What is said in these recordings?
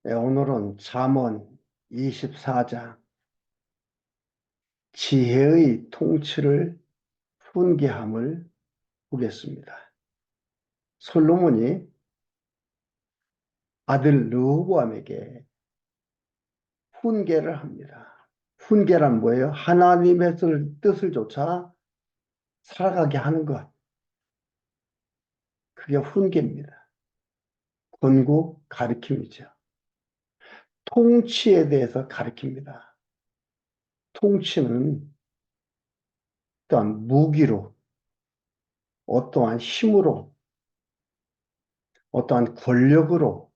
네, 오늘은 잠언 24장 지혜의 통치를 훈계함을 보겠습니다. 솔로몬이 아들 르호보암에게 훈계를 합니다. 훈계란 뭐예요? 하나님의 뜻을 조차 살아가게 하는 것. 그게 훈계입니다. 권고, 가르침이죠. 통치에 대해서 가르칩니다. 통치는 어떠한 무기로, 어떠한 힘으로, 어떠한 권력으로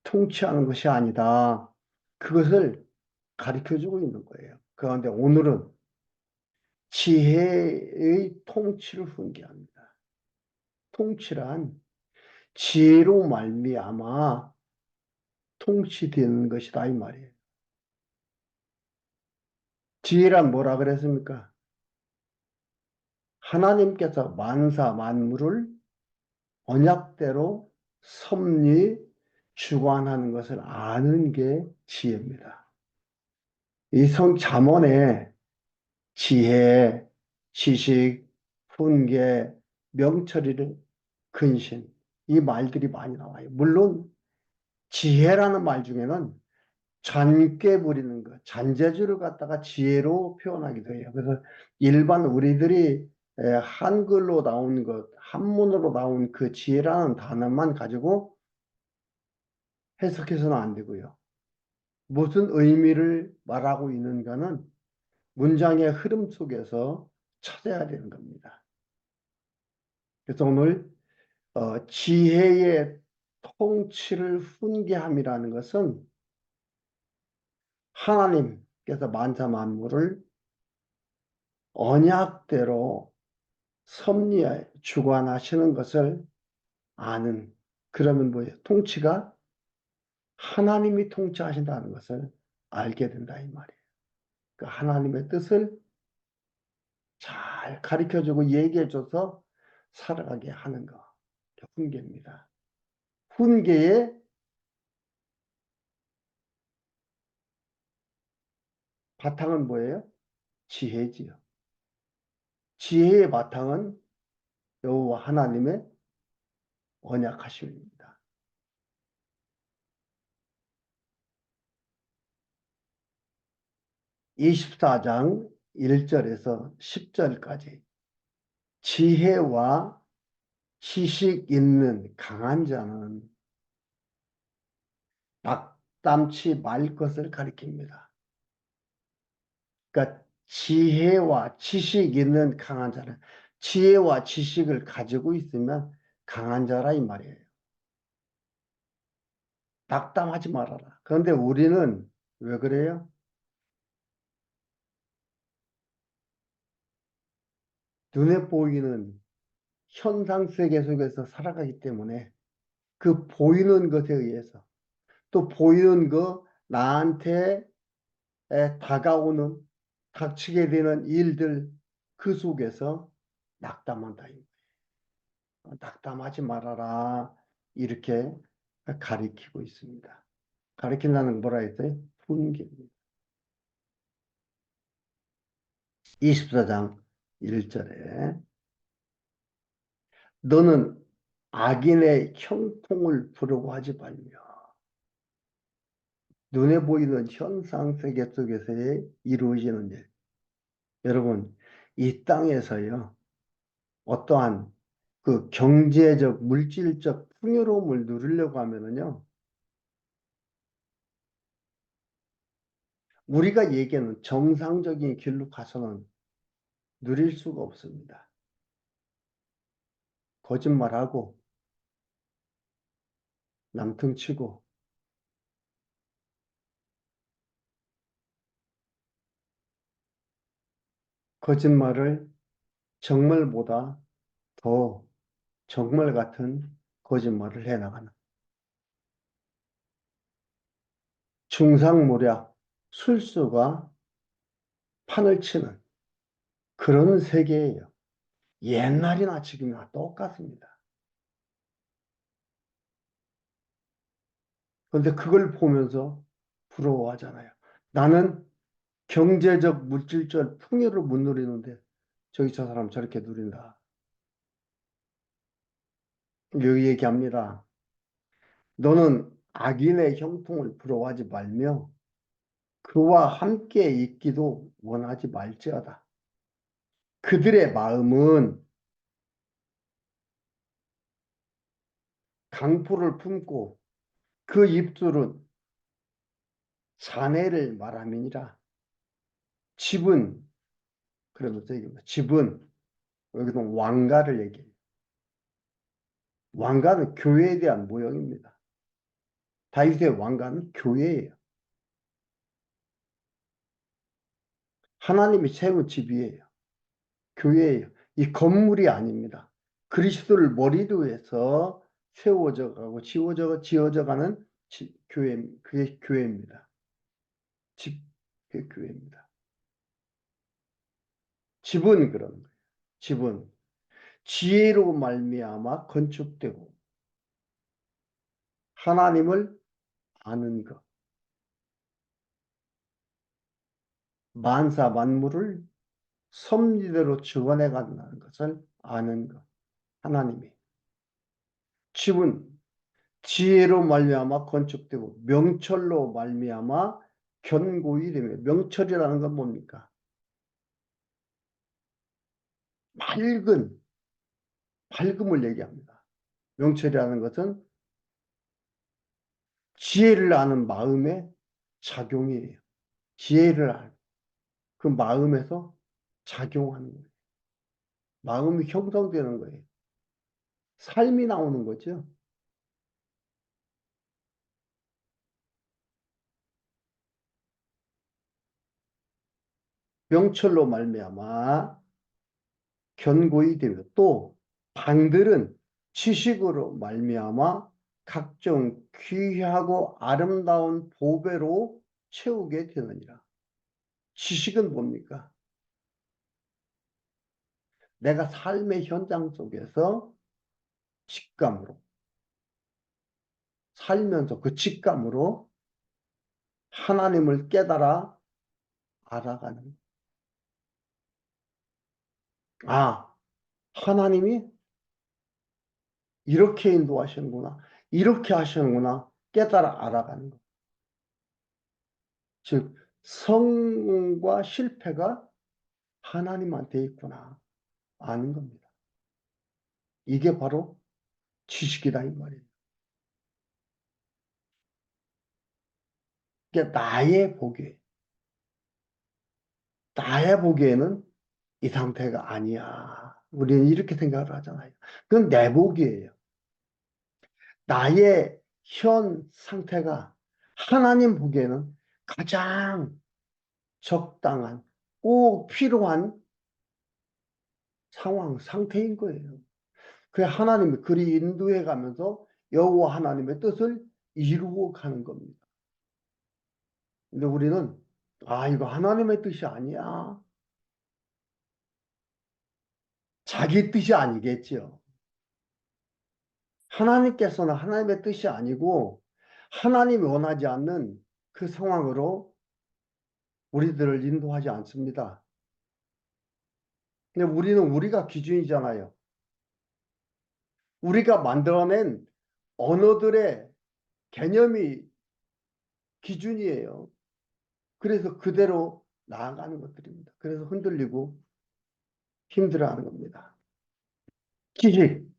통치하는 것이 아니다. 그것을 가르쳐주고 있는 거예요. 그런데 오늘은 지혜의 통치를 훈계합니다. 통치란 지혜로 말미암아 통치되는 것이다 이 말이에요. 지혜란 뭐라 그랬습니까? 하나님께서 만사 만물을 언약대로 섭리 주관하는 것을 아는 게 지혜입니다. 이 잠언에 지혜, 지식, 훈계, 명철이를 근신 이 말들이 많이 나와요. 물론 지혜라는 말 중에는 잔꾀 부리는 것, 잔재주를 갖다가 지혜로 표현하기도 해요. 그래서 일반 우리들이 한글로 나온 것, 한문으로 나온 그 지혜라는 단어만 가지고 해석해서는 안 되고요. 무슨 의미를 말하고 있는가는 문장의 흐름 속에서 찾아야 되는 겁니다. 그래서 오늘 지혜의 통치를 훈계함이라는 것은 하나님께서 만사 만물을 언약대로 섭리에 주관하시는 것을 아는, 그러면 뭐예요? 통치가 하나님이 통치하신다는 것을 알게 된다 이 말이에요. 그 하나님의 뜻을 잘 가르쳐주고 얘기해줘서 살아가게 하는 거. 훈계입니다. 훈계의 바탕은 뭐예요? 지혜지요. 지혜의 바탕은 여호와 하나님의 언약하심입니다. 24장 1절에서 10절까지 지혜와 지식 있는 강한 자는 낙담치 말 것을 가리킵니다. 그러니까 지혜와 지식 있는 강한 자는 지혜와 지식을 가지고 있으면 강한 자라 이 말이에요. 낙담하지 말아라. 그런데 우리는 왜 그래요? 눈에 보이는 현상 세계 속에서 살아가기 때문에 그 보이는 것에 의해서 또 보이는 거 나한테 다가오는 닥치게 되는 일들 그 속에서 낙담한다. 낙담하지 말아라. 이렇게 가리키고 있습니다. 가리킨다는 뭐라 했어요? 훈계입니다. 24장 1절에 너는 악인의 형통을 부르고 하지 말며 눈에 보이는 현상 세계 속에서의 이루어지는 일. 여러분, 이 땅에서요, 어떠한 그 경제적, 물질적 풍요로움을 누리려고 하면은요, 우리가 얘기하는 정상적인 길로 가서는 누릴 수가 없습니다. 거짓말하고, 남퉁치고, 거짓말을 정말보다 더 정말 같은 거짓말을 해나가는 중상모략, 술수가 판을 치는 그런 세계예요. 옛날이나 지금이나 똑같습니다. 그런데 그걸 보면서 부러워하잖아요. 나는 경제적, 물질적 풍요를 못 누리는데 저기 저 사람 저렇게 누린다. 여기 얘기합니다. 너는 악인의 형통을 부러워하지 말며 그와 함께 있기도 원하지 말지어다. 그들의 마음은 강포를 품고 그 입술은 사내를 말함이니라. 집은, 그러면서 얘기합니다. 집은, 여기도 왕가를 얘기해요. 왕가는 교회에 대한 모형입니다. 다윗의 왕가는 교회예요. 하나님이 세운 집이에요. 교회예요. 이 건물이 아닙니다. 그리스도를 머리로 해서 세워져 가고 지어져 가는 교회, 그게 교회입니다. 집, 그게 교회입니다. 집은 그런 거예요. 집은 지혜로 말미암아 건축되고 하나님을 아는 것, 만사 만물을 섭리대로 주관해 간다는 것을 아는 것, 하나님이. 집은 지혜로 말미암아 건축되고 명철로 말미암아 견고히 되며, 명철이라는 건 뭡니까? 밝은, 밝음을 얘기합니다. 명철이라는 것은 지혜를 아는 마음의 작용이에요. 지혜를 아는 그 마음에서 작용하는 거예요. 마음이 형성되는 거예요. 삶이 나오는 거죠. 명철로 말미암아 견고히 되며, 또 방들은 지식으로 말미암아 각종 귀하고 아름다운 보배로 채우게 되느니라. 지식은 뭡니까? 내가 삶의 현장 속에서 직감으로 살면서 그 직감으로 하나님을 깨달아 알아가는. 아, 하나님이 이렇게 인도하시는구나. 이렇게 하시는구나. 깨달아 알아가는 것. 즉, 성공과 실패가 하나님한테 있구나. 아는 겁니다. 이게 바로 지식이다, 이 말이에요. 이게 나의 보기에, 나의 보기에는 이 상태가 아니야. 우리는 이렇게 생각을 하잖아요. 그건 내 보기예요. 나의 현 상태가 하나님 보기에는 가장 적당한, 꼭 필요한 상황, 상태인 거예요. 그 하나님이 그리 인도해 가면서 여호와 하나님의 뜻을 이루어 가는 겁니다. 근데 우리는 아, 이거 하나님의 뜻이 아니야. 자기 뜻이 아니겠지요. 하나님께서는 하나님의 뜻이 아니고 하나님이 원하지 않는 그 상황으로 우리들을 인도하지 않습니다. 근데 우리는 우리가 기준이잖아요. 우리가 만들어낸 언어들의 개념이 기준이에요. 그래서 그대로 나아가는 것들입니다. 그래서 흔들리고 힘들어하는 겁니다. 지식,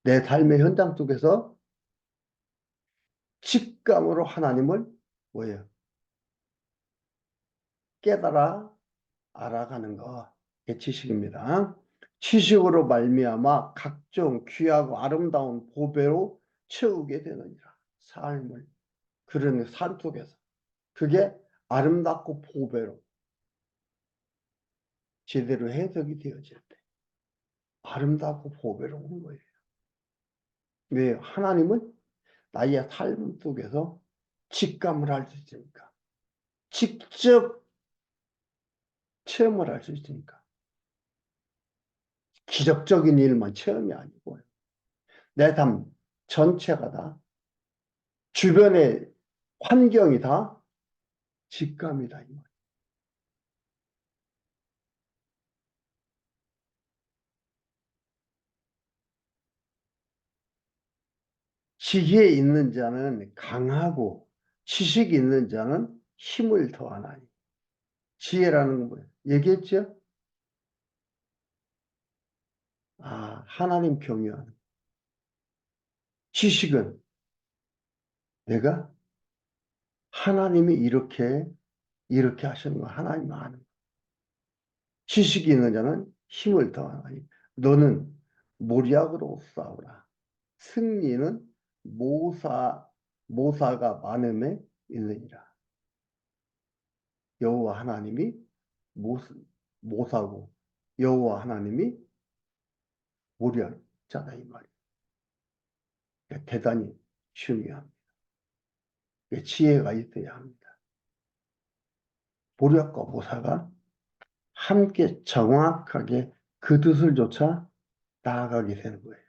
내 삶의 현장 속에서 직감으로 하나님을 뭐예요? 깨달아 알아가는 거. 이게 지식입니다. 지식으로 말미암아 각종 귀하고 아름다운 보배로 채우게 되느니라. 삶을. 그러는 삶 속에서. 그게 아름답고 보배로 제대로 해석이 되어질 때 아름답고 보배로운 거예요. 왜? 하나님은 나의 삶 속에서 직감을 할 수 있으니까. 직접 체험을 할 수 있으니까. 기적적인 일만 체험이 아니고요. 내 삶 전체가 다 주변의 환경이 다 직감이다 이 말. 지혜에 있는 자는 강하고 지식이 있는 자는 힘을 더하나니. 지혜라는 건 뭐예요? 얘기했죠? 아, 하나님 경외하는. 지식은 내가 하나님이 이렇게 하시는 거 하나님 아는. 지식이 있는 자는 힘을 더하나니. 너는 모략으로 싸우라. 승리는 모사가 많음에 있느니라. 여호와 하나님이 모사고 여호와 하나님이 모략자다 이 말이에요. 대단히 중요합니다. 지혜가 있어야 합니다. 모략과 모사가 함께 정확하게 그 뜻을 쫓아 나아가게 되는 거예요.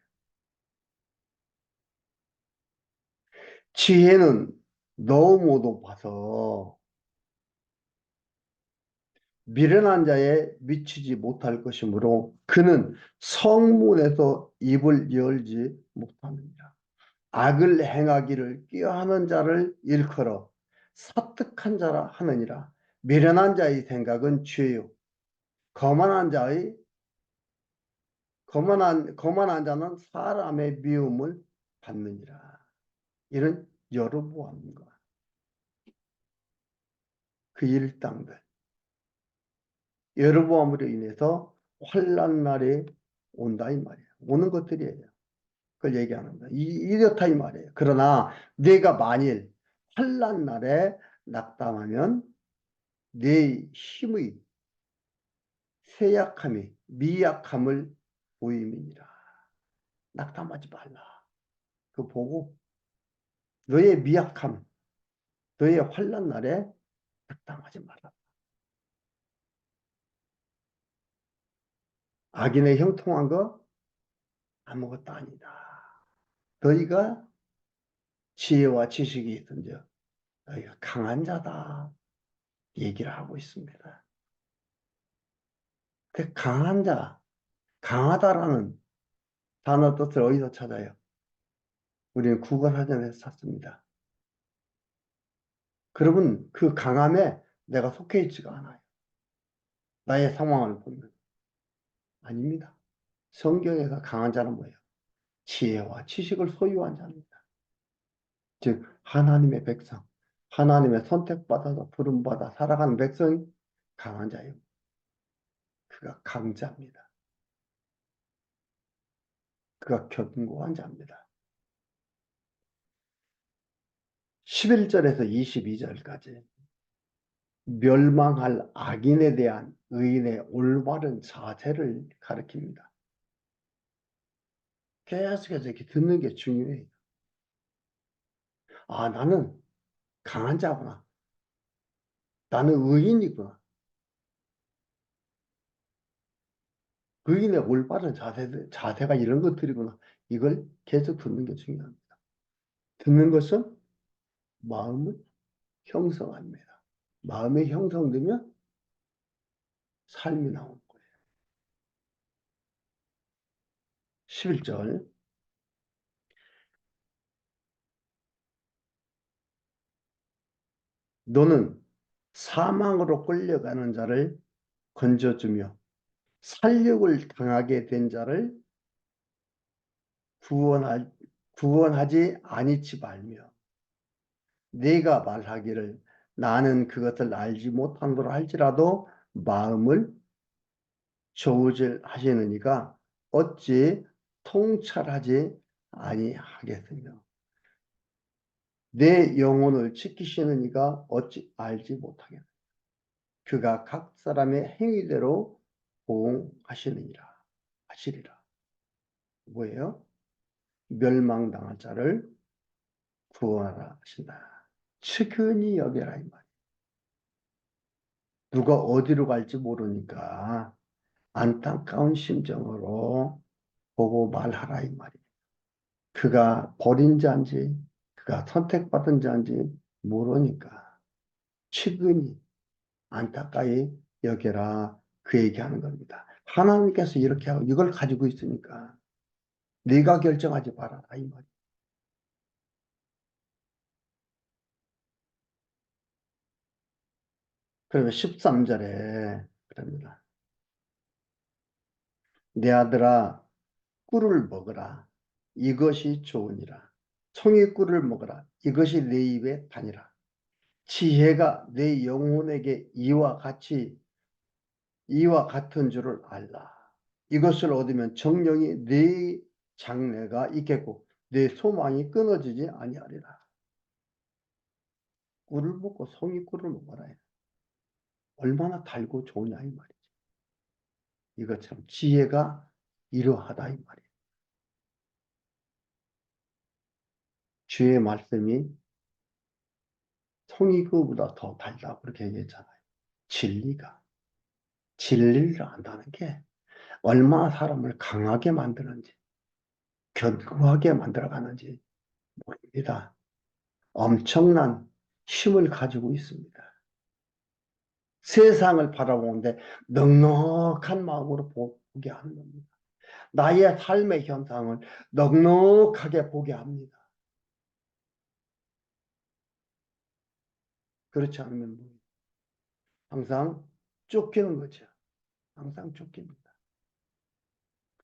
지혜는 너무 높아서 미련한 자에 미치지 못할 것이므로 그는 성문에서 입을 열지 못하느니라. 악을 행하기를 꾀하는 자를 일컬어 사특한 자라 하느니라. 미련한 자의 생각은 죄요. 거만한 자의 거만한 자는 사람의 미움을 받느니라. 이런 여러보암과 그 일당들, 여러보암으로 인해서 환난 날이 온다 이 말이에요. 오는 것들이에요. 그걸 얘기하는 거예요. 이렇다 이 말이에요. 그러나 네가 만일 환난 날에 낙담하면 네 힘의 쇠약함이 미약함을 보임이니라. 낙담하지 말라. 그 보고 너의 미약함, 너의 환난 날에 낙담하지 말라. 악인의 형통한 거 아무것도 아니다. 너희가 지혜와 지식이 있든지 너희가 강한 자다. 얘기를 하고 있습니다. 그 강한 자, 강하다라는 단어 뜻을 어디서 찾아요? 우리는 국어사전에서 찾습니다. 그러면 그 강함에 내가 속해 있지가 않아요. 나의 상황을 보면. 아닙니다. 성경에서 강한 자는 뭐예요? 지혜와 지식을 소유한 자입니다. 즉 하나님의 백성, 하나님의 선택받아서 부름받아 살아가는 백성이 강한 자예요. 그가 강자입니다. 그가 견고한 자입니다. 11절에서 22절까지 멸망할 악인에 대한 의인의 올바른 자세를 가리킵니다. 계속해서 이렇게 듣는 게 중요해요. 아, 나는 강한 자구나. 나는 의인이구나. 의인의 올바른 자세가 이런 것들이구나. 이걸 계속 듣는 게 중요합니다. 듣는 것은 마음을 형성합니다. 마음이 형성되면 삶이 나오는 거예요. 11절. 너는 사망으로 끌려가는 자를 건져주며 살육을 당하게 된 자를 구원하지 아니치 말며 네가 말하기를 나는 그것을 알지 못하노라 할지라도 마음을 저울질하시느니가 어찌 통찰하지 아니하겠으며 내 영혼을 지키시는 이가 어찌 알지 못하겠느냐. 그가 각 사람의 행위대로 보응하시느니라 하시리라. 뭐예요? 멸망당할 자를 구원하라 하신다. 측은히 여겨라 이 말이에요. 누가 어디로 갈지 모르니까 안타까운 심정으로 보고 말하라 이 말이에요. 그가 버린 자인지 그가 선택받은 자인지 모르니까 측은히 안타까이 여겨라 그 얘기하는 겁니다. 하나님께서 이렇게 하고 이걸 가지고 있으니까 네가 결정하지 말아라 이 말이에요. 그러면 13절에 그럽니다. 내 아들아 꿀을 먹으라. 이것이 좋으니라. 송이 꿀을 먹으라. 이것이 내 입에 다니라. 지혜가 내 영혼에게 이와 같은 줄을 알라. 이것을 얻으면 정령이 네 장래가 있겠고 내 소망이 끊어지지 아니하리라. 꿀을 먹고 송이 꿀을 먹어라. 얼마나 달고 좋으냐 이 말이지. 이것처럼 지혜가 이러하다 이 말이에요. 주의 말씀이 송이구보다 더 달다고 그렇게 얘기했잖아요. 진리가. 진리를 안다는 게 얼마나 사람을 강하게 만드는지, 견고하게 만들어가는지 모릅니다. 엄청난 힘을 가지고 있습니다. 세상을 바라보는데 넉넉한 마음으로 보게 하는 겁니다. 나의 삶의 현상을 넉넉하게 보게 합니다. 그렇지 않으면 항상 쫓기는 거죠. 항상 쫓깁니다.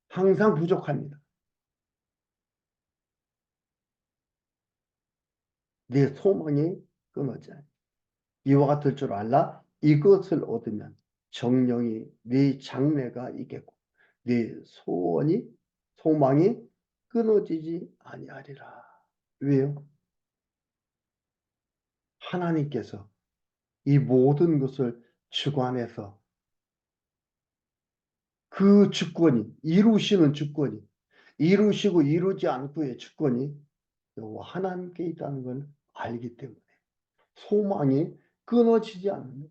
항상 부족합니다. 내 소망이 끊어져요. 이와 같을 줄 알라. 이것을 얻으면 정령이 네 장래가 있겠고 네 소망이 끊어지지 아니하리라. 왜요? 하나님께서 이 모든 것을 주관해서 그 주권이 이루시는 주권이 이루시고 이루지 않고의 주권이 여호와 하나님께 있다는 걸 알기 때문에 소망이 끊어지지 않는 거예요.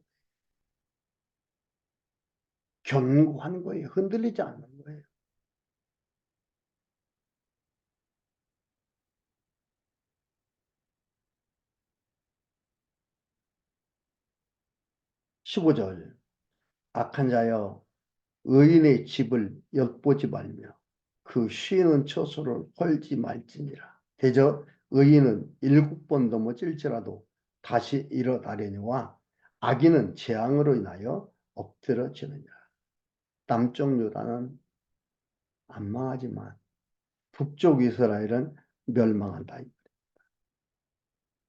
견고한 거예요. 흔들리지 않는 거예요. 15절 악한 자여 의인의 집을 엿보지 말며 그 쉬는 처소를 헐지 말지니라. 대저 의인은 7번 넘어질지라도 다시 일어나려니와 악인은 재앙으로 인하여 엎드러지느니라. 남쪽 유다는 안 망하지만 북쪽 이스라엘은 멸망한다.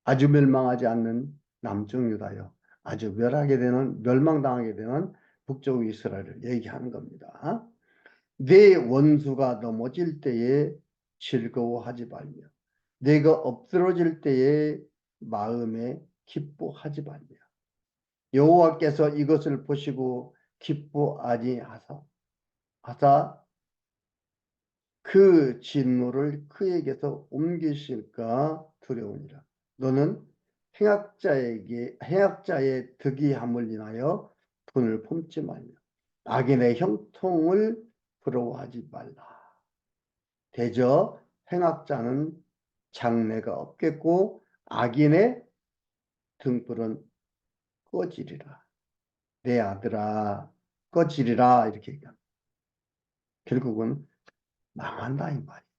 아주 멸망하지 않는 남쪽 유다요. 아주 멸망당하게 되는 북쪽 이스라엘을 얘기하는 겁니다. 내 원수가 넘어질 때에 즐거워하지 말며 내가 엎드러질 때에 마음에 기뻐하지 말며 여호와께서 이것을 보시고 기뻐하지 하사 그 진노를 그에게서 옮기실까 두려우니라. 너는 행악자의 득이함을 인하여 돈을 품지 말며 악인의 형통을 부러워하지 말라. 대저 행악자는 장래가 없겠고 악인의 등불은 꺼지리라. 내 아들아 꺼지리라 이렇게 얘기합니다. 결국은 망한다 이 말이에요.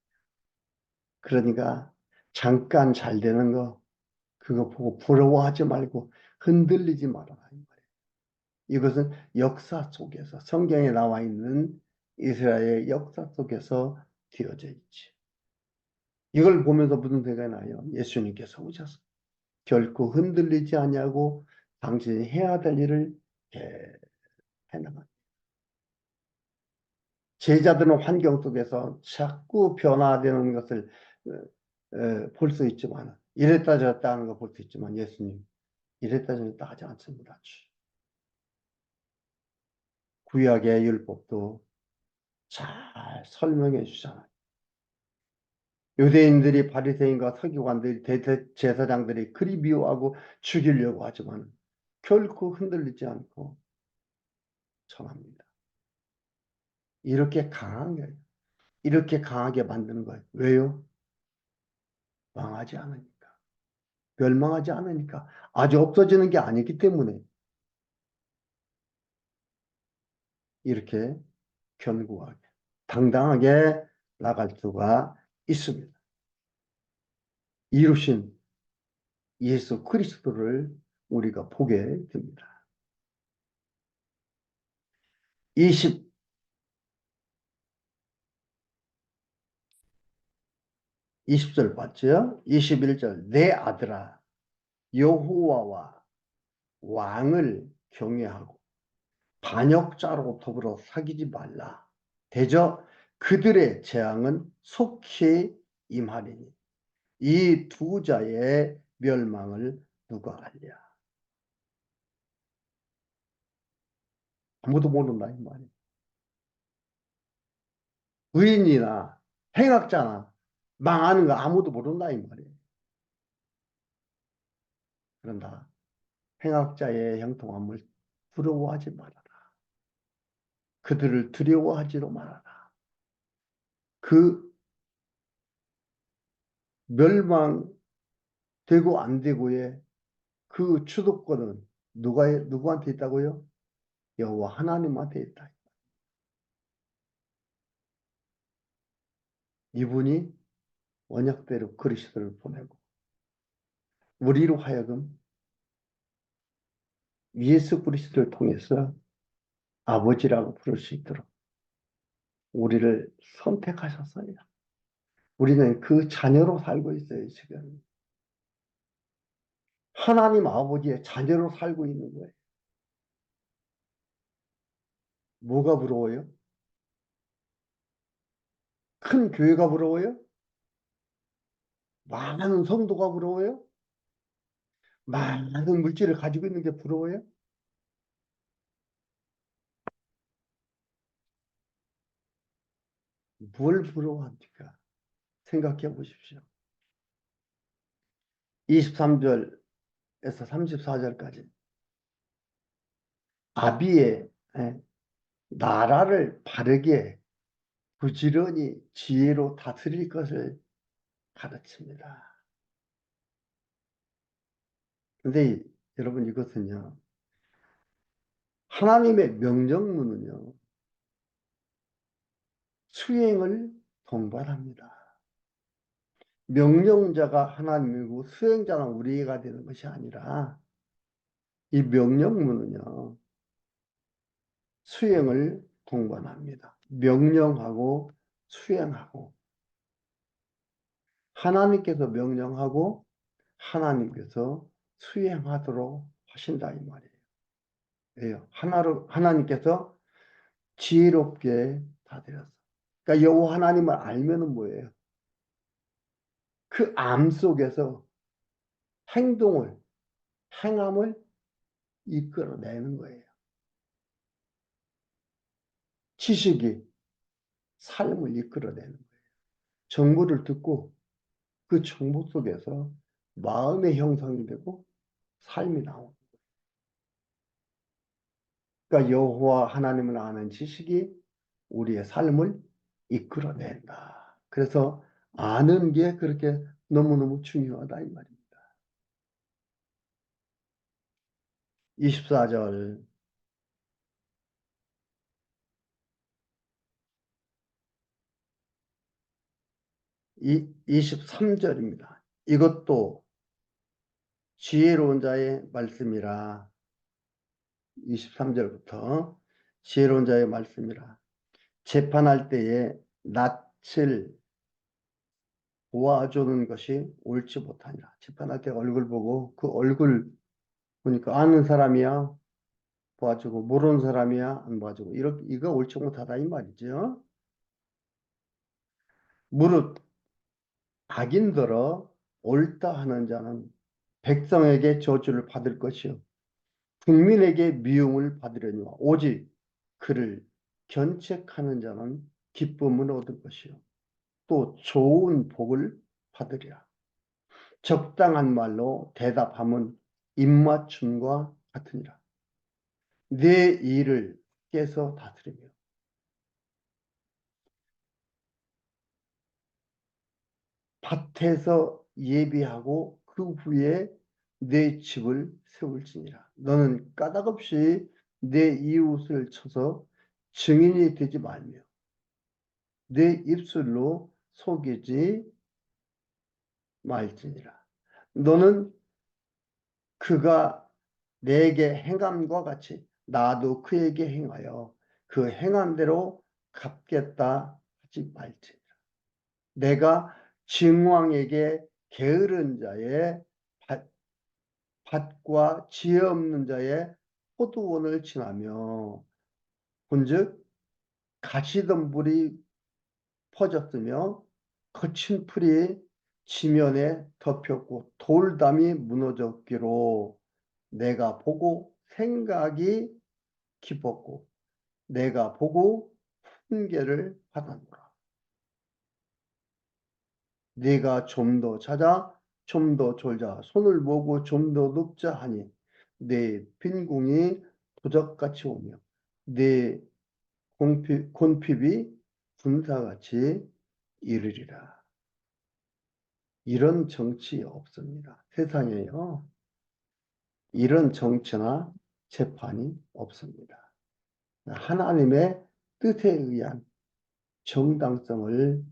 그러니까 잠깐 잘 되는 거 그거 보고 부러워하지 말고 흔들리지 말아라 이 말이에요. 이것은 역사 속에서 성경에 나와 있는 이스라엘의 역사 속에서 되어져 있지. 이걸 보면서 무슨 생각이 나요? 예수님께서 오셔서 결코 흔들리지 아니하고 당신이 해야 될 일을 해나가. 제자들은 환경 속에서 자꾸 변화되는 것을 볼 수 있지만 이랬다 저랬다 하는 거 볼 수 있지만 예수님 이랬다 저랬다 하지 않습니다. 구약의 율법도 잘 설명해 주잖아요. 유대인들이 바리새인과 서기관들이 제사장들이 그리 미워하고 죽이려고 하지만 결코 흔들리지 않고 전합니다. 이렇게 강한 거예요. 이렇게 강하게 만드는 거예요. 왜요? 망하지 않으니까. 멸망하지 않으니까. 아주 없어지는 게 아니기 때문에 이렇게 견고하게, 당당하게 나갈 수가 있습니다. 이루신 예수 그리스도를 우리가 보게 됩니다. 20절 봤죠? 21절 내 아들아 여호와와 왕을 경외하고 반역자로 더불어 사귀지 말라. 대저 그들의 재앙은 속히 임하리니 이 두 자의 멸망을 누가 알랴. 아무도 모른다 이 말이에요. 의인이나 행악자나 망하는 거 아무도 모른다 이 말이에요. 그런다. 행악자의 형통함을 부러워하지 말아라. 그들을 두려워하지도 말아라. 그 멸망되고 안 되고의 그 주도권은 누구한테 있다고요? 여호와 하나님한테 있다. 이분이 언약대로 그리스도를 보내고 우리로 하여금 예수 그리스도를 통해서 아버지라고 부를 수 있도록 우리를 선택하셨어요. 우리는 그 자녀로 살고 있어요, 지금. 하나님 아버지의 자녀로 살고 있는 거예요. 뭐가 부러워요? 큰 교회가 부러워요? 많은 성도가 부러워요? 많은 물질을 가지고 있는 게 부러워요? 뭘 부러워합니까? 생각해 보십시오. 23절에서 34절까지 아비의 나라를 바르게 부지런히 지혜로 다스릴 것을 가르칩니다. 근데 여러분 이것은요. 하나님의 명령문은요. 수행을 동반합니다. 명령자가 하나님이고 수행자는 우리가 되는 것이 아니라 이 명령문은요. 수행을 동반합니다. 명령하고 수행하고 하나님께서 명령하고 하나님께서 수행하도록 하신다 이 말이에요. 왜요? 하나님께서 지혜롭게 다스렸어. 그러니까 여호와 하나님을 알면은 뭐예요? 그 암 속에서 행함을 이끌어내는 거예요. 지식이 삶을 이끌어내는 거예요. 정보를 듣고 그 정보 속에서 마음의 형성이 되고 삶이 나오는 거예요. 그러니까 여호와 하나님을 아는 지식이 우리의 삶을 이끌어낸다. 그래서 아는 게 그렇게 너무너무 중요하다 이 말입니다. 24절 23절입니다. 이것도 지혜로운 자의 말씀이라 23절부터 지혜로운 자의 말씀이라 재판할 때에 낯을 보아주는 것이 옳지 못하니라. 재판할 때 얼굴 보고 그 얼굴 보니까 아는 사람이야 보아주고 모르는 사람이야 안 보아주고 이거 옳지 못하다 이 말이죠. 무릇 악인들어 옳다 하는 자는 백성에게 저주를 받을 것이요 국민에게 미움을 받으려니와 오직 그를 견책하는 자는 기쁨을 얻을 것이요 또 좋은 복을 받으리라. 적당한 말로 대답함은 입맞춤과 같으니라. 내 일을 깨서 다스리며 밭에서 예비하고 그 후에 내 집을 세울지니라. 너는 까닭없이 내 이웃을 쳐서 증인이 되지 말며 내 입술로 속이지 말지니라. 너는 그가 내게 행함과 같이 나도 그에게 행하여 그 행한 대로 갚겠다 하지 말지니라. 내가 증왕에게 게으른 자의 밭과 지혜 없는 자의 포도원을 지나며 본즉 가시덤불이 퍼졌으며 거친 풀이 지면에 덮였고 돌담이 무너졌기로 내가 보고 생각이 깊었고 내가 보고 훈계를 받았노라. 네가 좀 더 찾아 좀 더 졸자 손을 모으고 좀 더 눕자 하니 내 빈궁이 도적같이 오며 내 곤핍이 군사같이 이르리라. 이런 정치 없습니다. 세상에요. 이런 정치나 재판이 없습니다. 하나님의 뜻에 의한 정당성을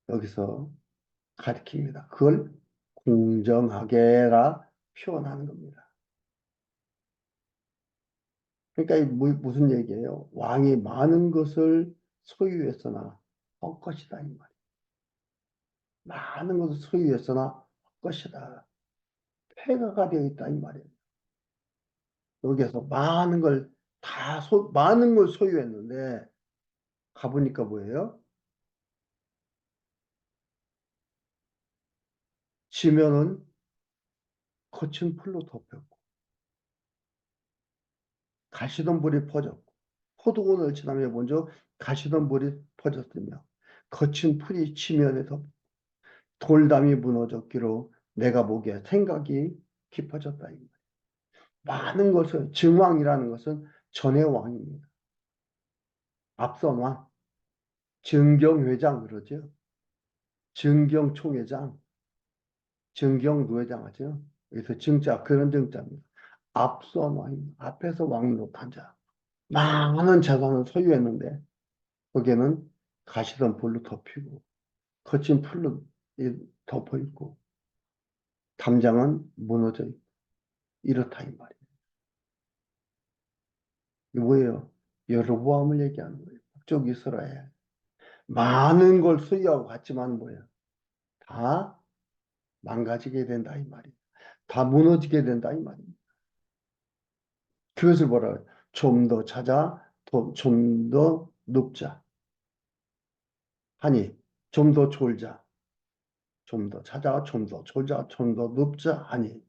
여기서 가리킵니다. 그걸 공정하게라 표현하는 겁니다. 그러니까 무슨 얘기예요? 왕이 많은 것을 소유했으나 헛것이다 이 말이에요. 많은 것을 소유했으나 헛것이다. 폐가가 되어 있다 이 말이에요. 여기에서 많은 걸 소유했는데 가보니까 뭐예요? 지면은 거친 풀로 덮였고 가시덤불이 퍼졌고 포도원을 지나며 먼저 가시덤불이 퍼졌으며 거친 풀이 지면에 덮 돌담이 무너졌기로 내가 보기에 생각이 깊어졌다. 많은 것을 증왕이라는 것은 전의 왕입니다. 앞선 왕, 증경회장 그러죠. 증경총회장, 증경노회장 하죠. 그래서 증자 그런 증자입니다. 앞선 왕입니다. 앞에서 왕 노릇한 자. 많은 재산을 소유했는데 거기에는 가시던 불로 덮이고 거친 풀로 덮어 있고 담장은 무너져 있고 이렇다 이 말이에요. 이게 뭐예요? 여로보암을 얘기하는 거예요. 북쪽 이스라엘. 많은 걸 소유하고 갔지만 뭐예요? 다 망가지게 된다 이 말이에요. 다 무너지게 된다 이 말이에요. 그것을 뭐라 그래요? 좀 더 찾아, 좀 더 눕자 하니, 좀 더 졸자, 좀 더 찾아, 좀 더 졸자, 좀 더 눕자 하니,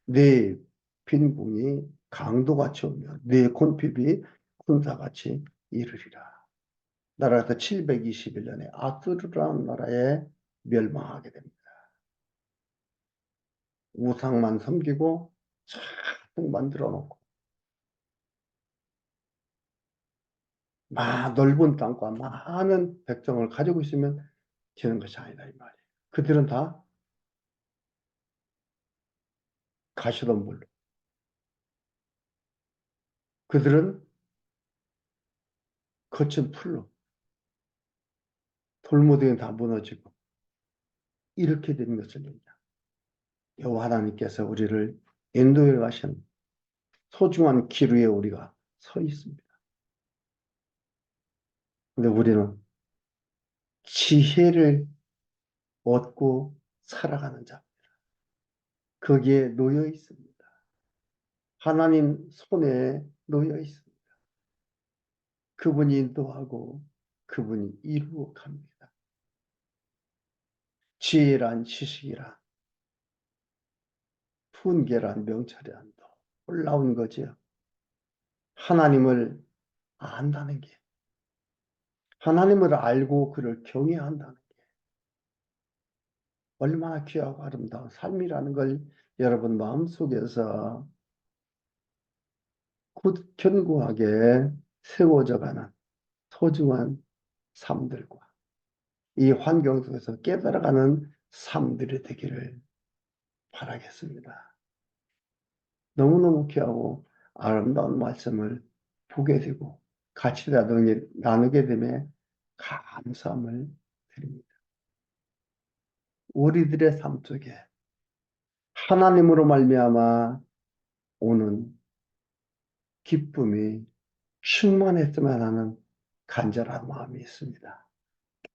네 빈궁이 강도같이 오며 네 곤핍이 군사같이 이르리라. 나라에서 721년에 아수르라는 나라에 멸망하게 됩니다. 우상만 섬기고 자꾸 만들어 놓고 넓은 땅과 많은 백성을 가지고 있으면 되는 것이 아니다 이 말이에요. 그들은 다 가시던 물로 그들은 거친 풀로 돌무더기는 다 무너지고 이렇게 된 것을 여호와 하나님께서 우리를 인도해 가신 소중한 길 위에 우리가 서 있습니다. 근데 우리는 지혜를 얻고 살아가는 자 거기에 놓여 있습니다. 하나님 손에 놓여 있습니다. 그분이 인도하고 그분이 이루어 갑니다. 지혜란 지식이란 훈계란 명철이란 더 올라온 거지요. 하나님을 안다는 게 하나님을 알고 그를 경외한다는 게 얼마나 귀하고 아름다운 삶이라는 걸 여러분 마음속에서 견고하게 세워져가는 소중한 삶들과 이 환경 속에서 깨달아가는 삶들이 되기를 바라겠습니다. 너무너무 귀하고 아름다운 말씀을 보게 되고 같이 나누게 되며 감사함을 드립니다. 우리들의 삶 속에 하나님으로 말미암아 오는 기쁨이 충만했으면 하는 간절한 마음이 있습니다.